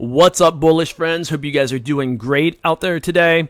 What's up, bullish friends? Hope you guys are doing great out there today.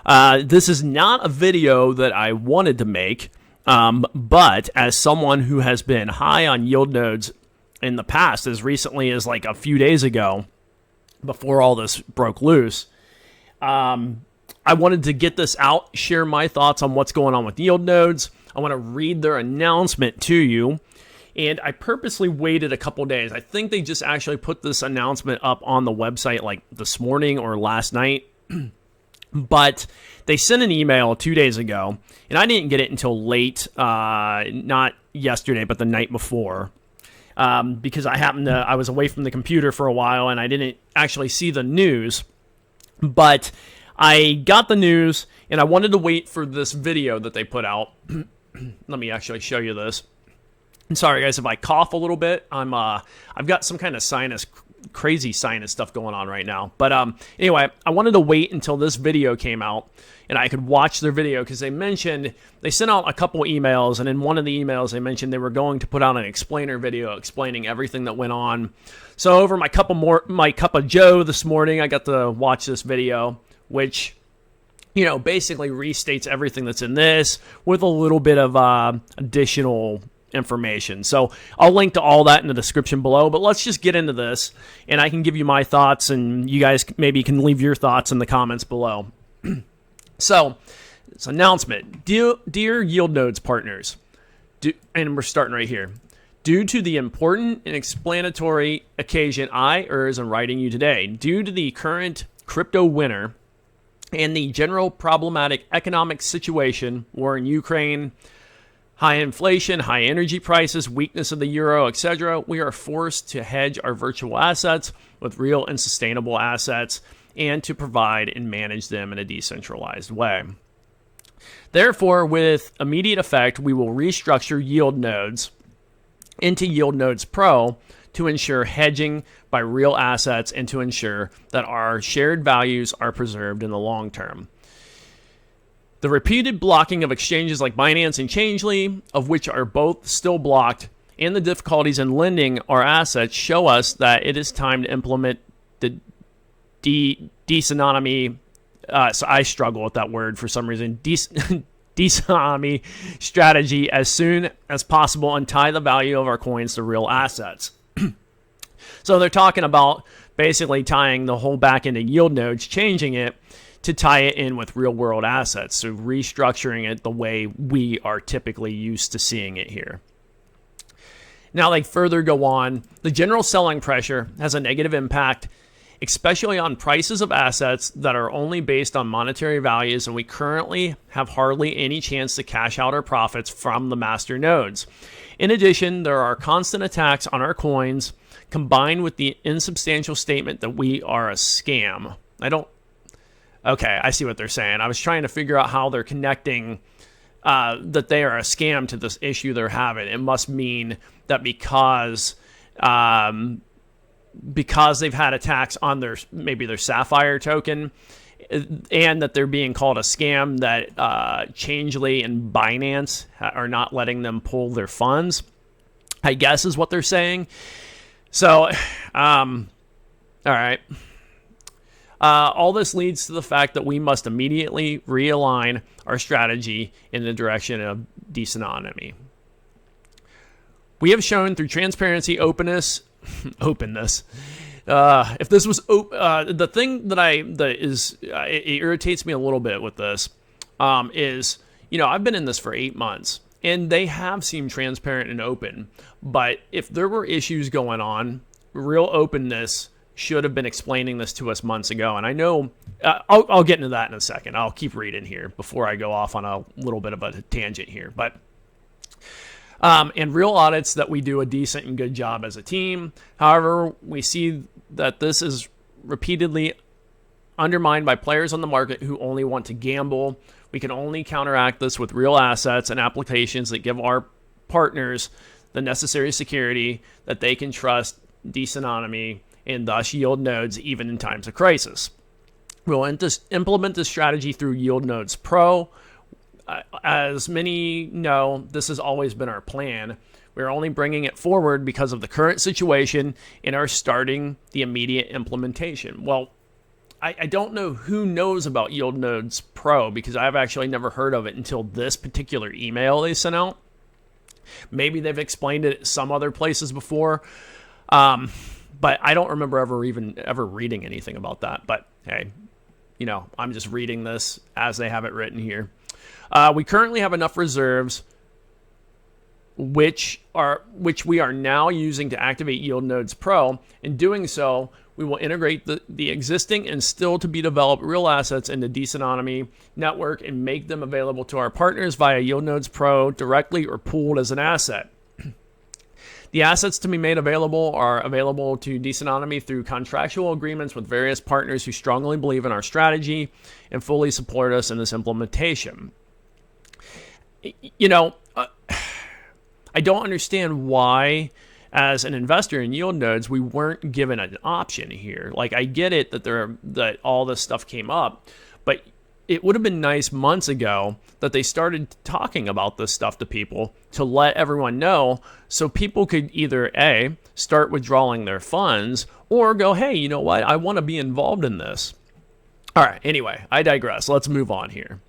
This is not a video that I wanted to make, but as someone who has been high on yield nodes in the past, as recently as like a few days ago, before all this broke loose, I wanted to get this out, share my thoughts on what's going on with yield nodes. I want to read their announcement to you. And I purposely waited a couple days. I think they just actually put this announcement up on the website like this morning or last night. But they sent an email 2 days ago, and I didn't get it until late, not yesterday, but the night before. Because I was away from the computer for a while, and I didn't actually see the news. But I got the news, and I wanted to wait for this video that they put out. Let me actually show you this. I'm sorry, guys, if I cough a little bit. I've got some kind of crazy sinus stuff going on right now. But anyway, I wanted to wait until this video came out and I could watch their video because they sent out a couple emails, and in one of the emails they mentioned they were going to put out an explainer video explaining everything that went on. So over my cup of Joe this morning, I got to watch this video, which basically restates everything that's in this with a little bit of additional information. So I'll link to all that in the description below, but let's just get into this and I can give you my thoughts and you guys maybe can leave your thoughts in the comments below. So this announcement, dear Yield Nodes partners, and we're starting right here. Due to the important and explanatory occasion I, am writing you today, due to the current crypto winter and the general problematic economic situation, war in Ukraine, high inflation, high energy prices, weakness of the euro, etc., we are forced to hedge our virtual assets with real and sustainable assets and to provide and manage them in a decentralized way. Therefore, with immediate effect, we will restructure Yield Nodes into Yield Nodes Pro to ensure hedging by real assets and to ensure that our shared values are preserved in the long term. The repeated blocking of exchanges like Binance and Changely, of which are both still blocked, and the difficulties in lending our assets show us that it is time to implement the desonomy. So I struggle with that word for some reason. Desonomy strategy as soon as possible and tie the value of our coins to real assets. So they're talking about basically tying the whole back into yield nodes, changing it to tie it in with real world assets. So restructuring it the way we are typically used to seeing it here. Now they further go on. The general selling pressure has a negative impact, especially on prices of assets that are only based on monetary values, and we currently have hardly any chance to cash out our profits from the master nodes. In addition, there are constant attacks on our coins, combined with the insubstantial statement that we are a scam. Okay, I see what they're saying. I was trying to figure out how they're connecting that they are a scam to this issue they're having. It must mean that because they've had attacks on maybe their Sapphire token, and that they're being called a scam, that Changely and Binance are not letting them pull their funds, I guess is what they're saying. So, all right. All this leads to the fact that we must immediately realign our strategy in the direction of desonomy. We have shown through transparency, openness. If this was the thing it irritates me a little bit with this is I've been in this for 8 months and they have seemed transparent and open. But if there were issues going on, real openness should have been explaining this to us months ago. And I know I'll get into that in a second. I'll keep reading here before I go off on a little bit of a tangent here. But in real audits that we do a decent and good job as a team. However, we see that this is repeatedly undermined by players on the market who only want to gamble. We can only counteract this with real assets and applications that give our partners the necessary security that they can trust desonomy and thus yield nodes even in times of crisis. We'll implement this strategy through Yield Nodes Pro. As many know, this has always been our plan. We're only bringing it forward because of the current situation and are starting the immediate implementation. Well, I don't know who knows about Yield Nodes Pro because I've actually never heard of it until this particular email they sent out. Maybe they've explained it some other places before, but I don't remember ever reading anything about that. But hey, I'm just reading this as they have it written here. We currently have enough reserves, which we are now using to activate Yield Nodes Pro. In doing so, we will integrate the existing and still to be developed real assets into Desonomy network and make them available to our partners via Yield Nodes Pro directly or pooled as an asset. The assets to be made available are available to Desonomy through contractual agreements with various partners who strongly believe in our strategy and fully support us in this implementation. I don't understand why, as an investor in Yield Nodes, we weren't given an option here. Like, I get it that all this stuff came up, but it would have been nice months ago that they started talking about this stuff to people to let everyone know, so people could either A, start withdrawing their funds, or go, hey, you know what, I want to be involved in this. All right, anyway, I digress. Let's move on here.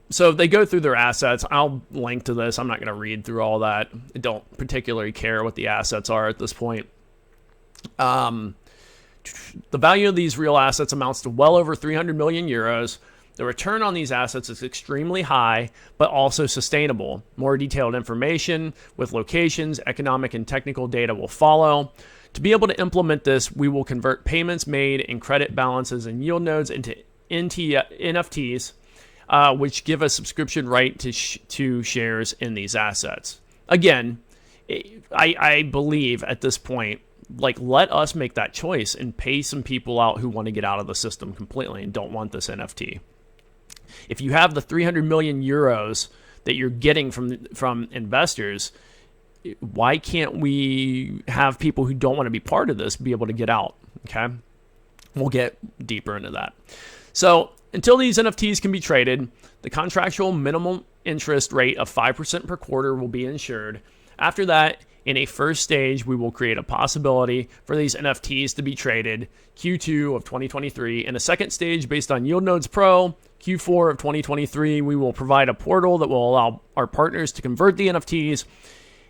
So they go through their assets. I'll link to this. I'm not going to read through all that. I don't particularly care what the assets are at this point. The value of these real assets amounts to well over 300 million euros. The return on these assets is extremely high, but also sustainable. More detailed information with locations, economic and technical data will follow. To be able to implement this, we will convert payments made and credit balances in Yield Nodes into NFTs, which give a subscription right to shares in these assets. Again, I believe at this point, let us make that choice and pay some people out who want to get out of the system completely and don't want this NFT. If you have the 300 million euros that you're getting from investors, why can't we have people who don't want to be part of this be able to get out? Okay, we'll get deeper into that. So until these NFTs can be traded, the contractual minimum interest rate of 5% per quarter will be ensured. After that, in a first stage, we will create a possibility for these NFTs to be traded Q2 of 2023. In a second stage, based on Yield Nodes Pro, Q4 of 2023, we will provide a portal that will allow our partners to convert the NFTs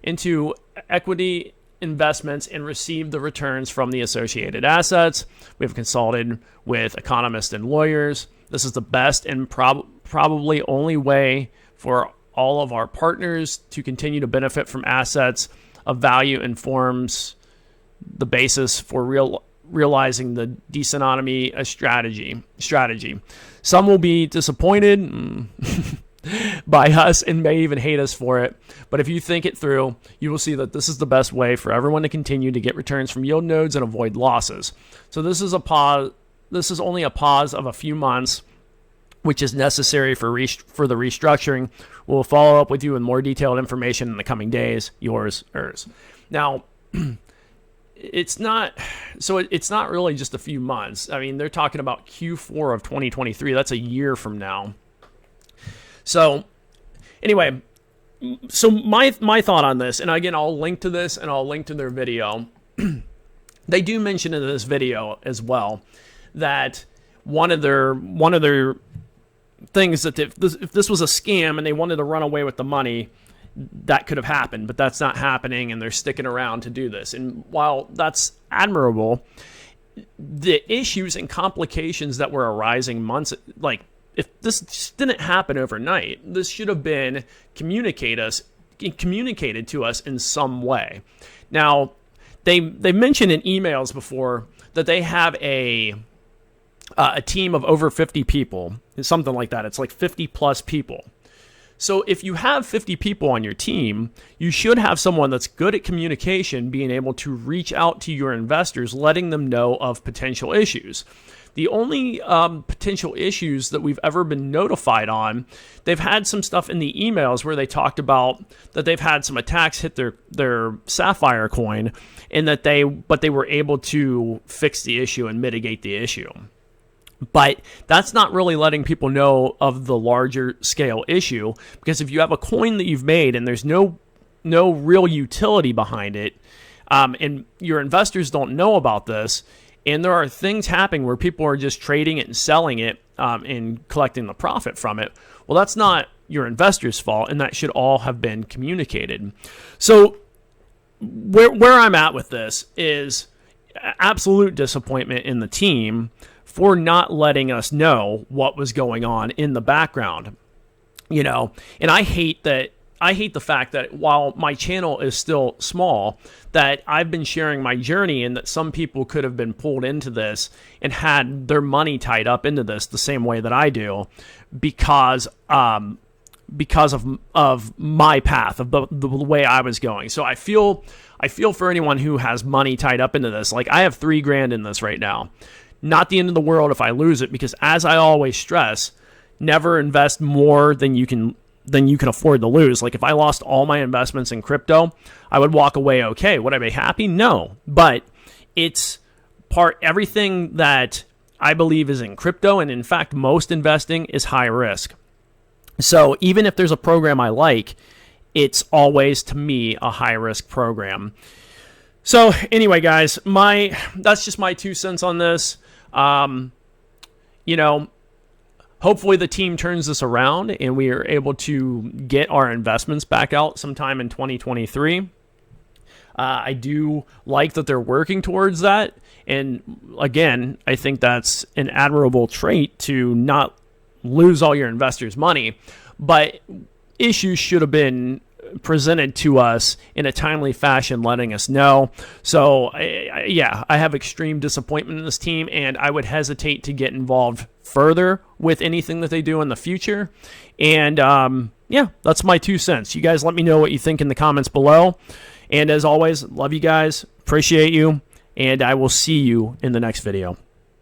into equity investments and receive the returns from the associated assets. We have consulted with economists and lawyers. This is the best and probably only way for all of our partners to continue to benefit from assets of value and forms the basis for realizing the Desonomy strategy. Some will be disappointed by us and may even hate us for it. But if you think it through, you will see that this is the best way for everyone to continue to get returns from Yield Nodes and avoid losses. So this is a pause. This is only a pause of a few months, which is necessary for the restructuring. We'll follow up with you with more detailed information in the coming days. Yours, Urs. Now, it's not really just a few months. I mean, they're talking about Q4 of 2023. That's a year from now. So anyway, so my thought on this, and again, I'll link to this and I'll link to their video. They do mention in this video as well that one of their things that if this was a scam and they wanted to run away with the money, that could have happened, but that's not happening, and they're sticking around to do this. And while that's admirable, the issues and complications that were arising if this didn't happen overnight, this should have been communicated to us in some way. Now, they mentioned in emails before that they have a team of over 50 people, something like that. It's like 50 plus people. So if you have 50 people on your team, you should have someone that's good at communication, being able to reach out to your investors, letting them know of potential issues. The only potential issues that we've ever been notified on, they've had some stuff in the emails where they talked about that they've had some attacks hit their Sapphire coin, and that they were able to fix the issue and mitigate the issue. But that's not really letting people know of the larger scale issue, because if you have a coin that you've made and there's no no real utility behind it, and your investors don't know about this, and there are things happening where people are just trading it and selling it and collecting the profit from it, well, that's not your investors' fault, and that should all have been communicated. So where I'm at with this is absolute disappointment in the team for not letting us know what was going on in the background. And I hate the fact that while my channel is still small, that I've been sharing my journey, and that some people could have been pulled into this and had their money tied up into this the same way that I do, because of my path, of the way I was going. So I feel for anyone who has money tied up into this. Like, I have $3,000 in this right now. Not the end of the world if I lose it, because as I always stress, never invest more than you can afford to lose. Like, if I lost all my investments in crypto, I would walk away okay. Would I be happy? No. But it's everything that I believe is in crypto, and in fact, most investing is high risk. So even if there's a program I like, it's always, to me, a high risk program. So anyway, guys, that's just my 2 cents on this. Hopefully the team turns this around and we are able to get our investments back out sometime in 2023. I do like that they're working towards that. And again, I think that's an admirable trait, to not lose all your investors' money. But issues should have been presented to us in a timely fashion, letting us know. So I have extreme disappointment in this team, and I would hesitate to get involved further with anything that they do in the future. And that's my 2 cents. You guys let me know what you think in the comments below. And as always, love you guys, appreciate you, and I will see you in the next video.